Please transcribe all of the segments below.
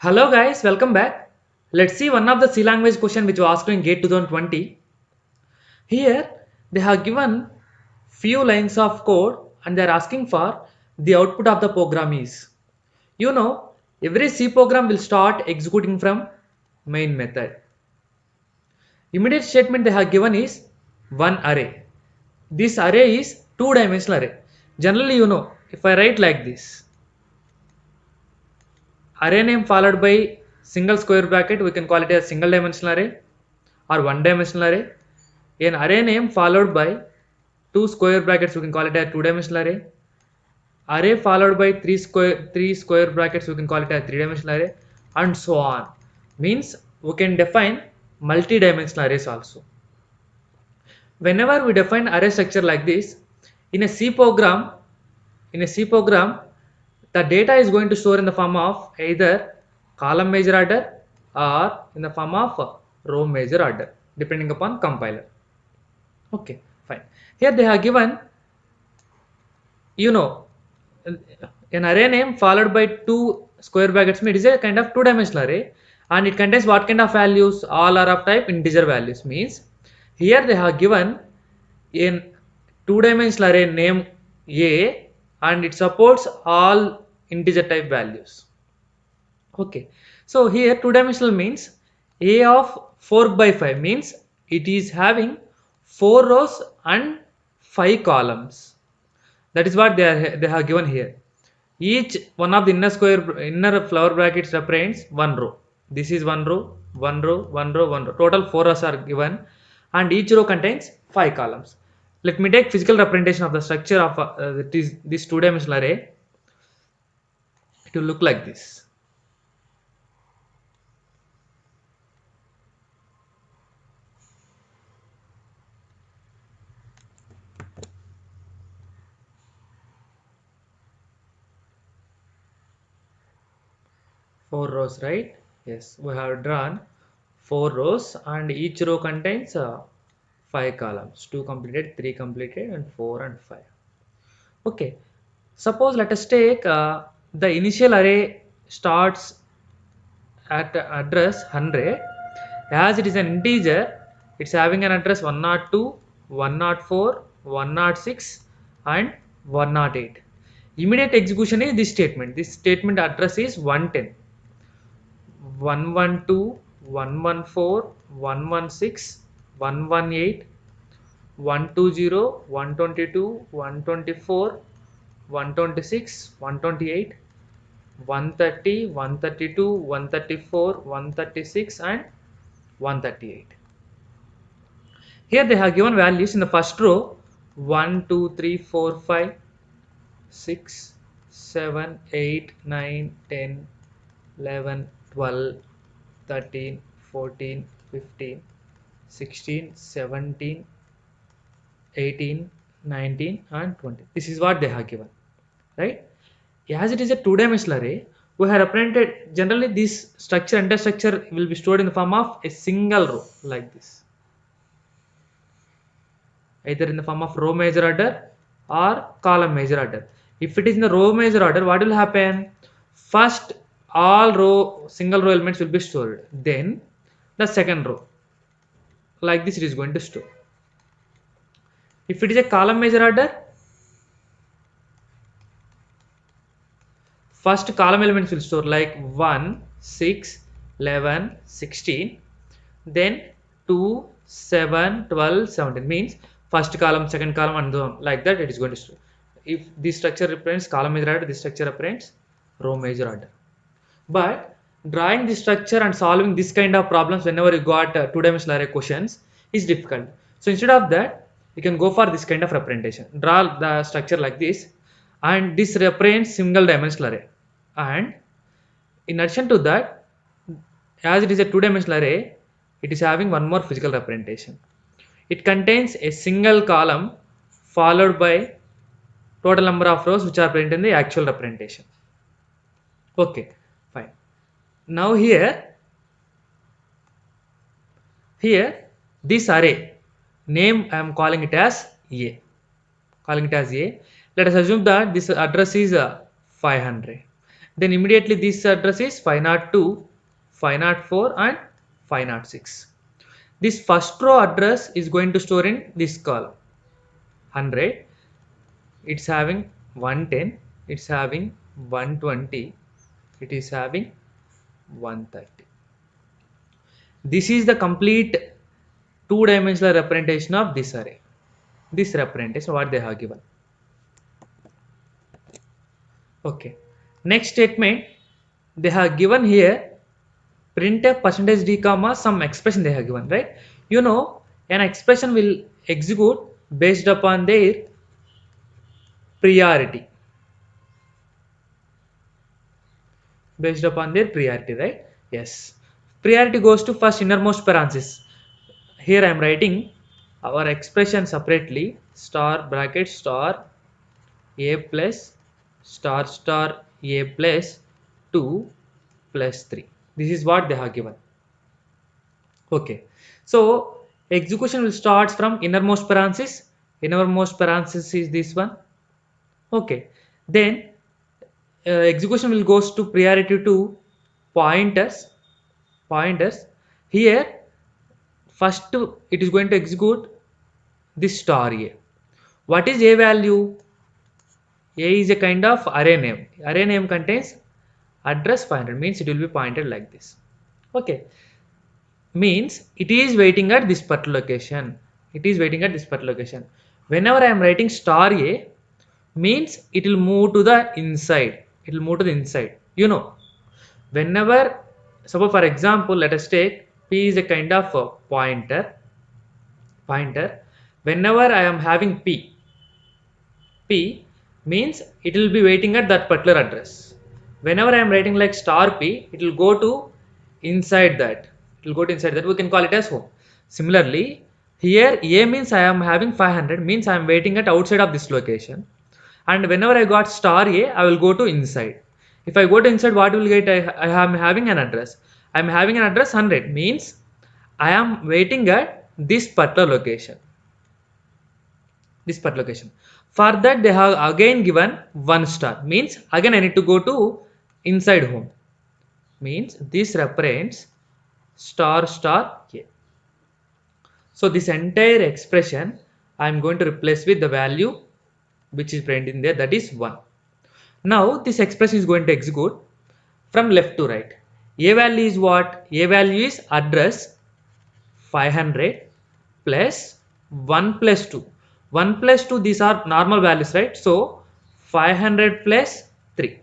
Hello guys, welcome back. Let's see one of the C language question which was asked in GATE 2020. Here they have given few lines of code and they are asking for the output of the program is. Every C program will start executing from main method. Immediate statement they have given is one array. This array is two-dimensional array. Generally, if I write like this, array name followed by single square bracket, we can call it a single dimensional array or one dimensional array. An array name followed by two square brackets, we can call it a two dimensional array. Array followed by three square brackets, we can call it a three dimensional array, and so on. Means we can define multi-dimensional arrays also. Whenever we define array structure like this in a C program, the data is going to store in the form of either column major order or in the form of row major order, depending upon compiler. Okay, fine. Here they have given, an array name followed by two square brackets. It is a kind of two-dimensional array, and it contains what kind of values? All are of type integer values. Means here they have given in two-dimensional array name A, and it supports all integer type values. Okay, so here two-dimensional means A of 4 by 5 means it is having 4 rows and 5 columns. That is what they have given here. Each one of the inner flower brackets represents one row. This is one row, one row, one row, one row. Total 4 rows are given, and each row contains 5 columns. Let me take physical representation of the structure of this two-dimensional array. It will look like this. Four rows, right? Yes, we have drawn 4 rows, and each row contains 5 columns. 2 completed, 3 completed, and 4 and 5. Okay, suppose let us take the initial array starts at address 100. As it is an integer, it's having an address 102, 104, 106, and 108. Immediate execution is this statement. This statement address is 110. 112, 114, 116, 118, 120, 122, 124, 126, 128, 130, 132, 134, 136, and 138. Here they have given values in the first row 1, 2, 3, 4, 5, 6, 7, 8, 9, 10, 11, 12, 13, 14, 15, 16, 17, 18, 19, and 20. This is what they have given, right? As it is a two-dimensional array, we have represented generally this structure, entire structure will be stored in the form of a single row like this, either in the form of row major order or column major order. If it is in the row major order, what will happen? First, all single row elements will be stored. Then the second row, like this, it is going to store. If it is a column major order, first column elements will store like 1, 6, 11, 16, then 2, 7, 12, 17. Means first column, second column, and so on. Like that it is going to store. If this structure represents column major order, this structure represents row major order. But drawing this structure and solving this kind of problems whenever you got two-dimensional array questions is difficult. So instead of that, you can go for this kind of representation. Draw the structure like this, and this represents single dimensional array. And in addition to that, as it is a two-dimensional array, it is having one more physical representation. It contains a single column followed by total number of rows which are present in the actual representation. Okay, fine. Now here this array name I am calling it as A. Let us assume that this address is 500. Then immediately this address is 502, 504 and 506. This first row address is going to store in this column 100. It's having 110, it's having 120, it is having 130. This is the complete two-dimensional representation of this array. This representation what they have given. Okay. Next statement, they have given here printf percentage d comma some expression they have given, right? You know, an expression will execute based upon their priority. Based upon their priority, right? Yes. Priority goes to first innermost parenthesis. Here I am writing our expression separately, star bracket star a plus star star a plus 2 plus 3. This is what they have given. Okay. So execution will start from innermost parenthesis. Innermost parenthesis is this one. Okay. Then execution will goes to priority to pointers. Here first it is going to execute this star a. What is a value? A is a kind of array name. Array name contains address 500, means it will be pointed like this. Okay, means it is waiting at this particular location. It is waiting at this particular location. Whenever I am writing star a, means it will move to the inside. It will move to the inside. You know, whenever, suppose for example, let us take p is a kind of a pointer. Whenever I am having p means it will be waiting at that particular address. Whenever I am writing like star p, it will go to inside that. It will go to inside that. We can call it as home. Similarly, here a means I am having 500, means I am waiting at outside of this location. And whenever I got star a, I will go to inside. If I go to inside, what will get? I am having an address. I am having an address 100, means I am waiting at this particular location. This particular location. For that they have again given 1 star, means again I need to go to inside home, means this represents star star a. So this entire expression I am going to replace with the value which is printed in there, that is 1. Now this expression is going to execute from left to right. A value is what? A value is address 500 plus 1 plus 2. 1 plus 2, these are normal values, right? So 500 plus 3.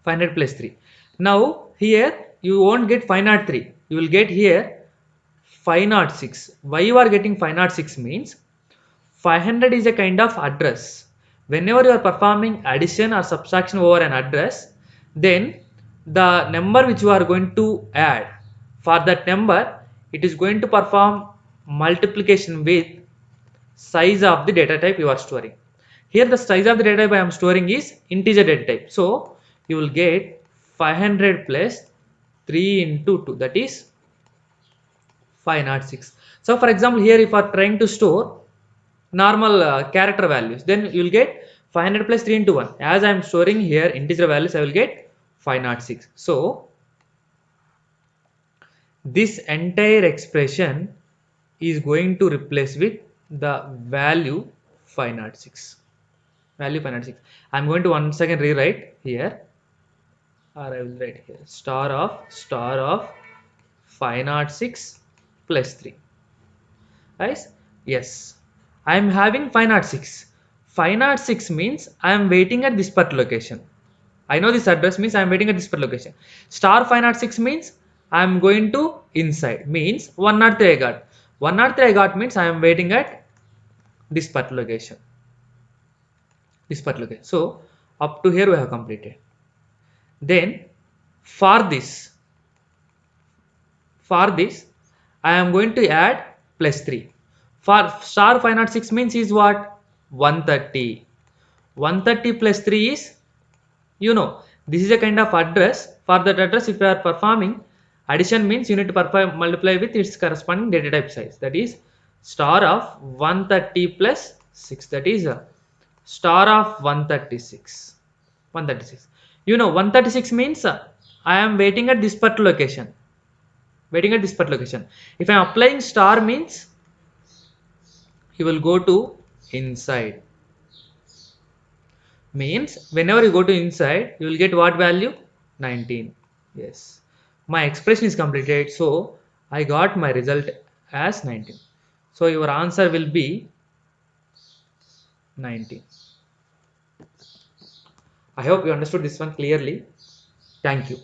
500 plus 3. Now here you won't get 503. You will get here 506. Why you are getting 506 means 500 is a kind of address. Whenever you are performing addition or subtraction over an address, then the number which you are going to add, for that number it is going to perform multiplication with size of the data type you are storing. Here the size of the data type I am storing is integer data type. So you will get 500 plus 3 into 2, that is 506. So for example, here if you are trying to store normal character values, then you will get 500 plus 3 into 1. As I am storing here integer values, I will get 506. So this entire expression is going to replace with the value 506. Value 506. I am going to once again rewrite here, or I will write here star of 506 plus 3. Guys, yes, I am having 506. 506 means I am waiting at this particular location. I know this address, means I am waiting at this particular location. Star 506 means I am going to inside, means 103 I got. 103 I got means I am waiting at this particular location. This particular location. So up to here we have completed. Then for this I am going to add plus 3. For star 506 means is what? 130. 130 plus 3 is, you know, this is a kind of address. For that address, if you are performing addition, means you need to perform multiply with its corresponding data type size, that is star of 130 plus 6, that is a star of 136. You know, 136 means I am waiting at this particular location. Waiting at this particular location. If I am applying star means you will go to inside. Means whenever you go to inside, you will get what value? 19. Yes. My expression is completed. So I got my result as 19. So your answer will be 19. I hope you understood this one clearly. Thank you.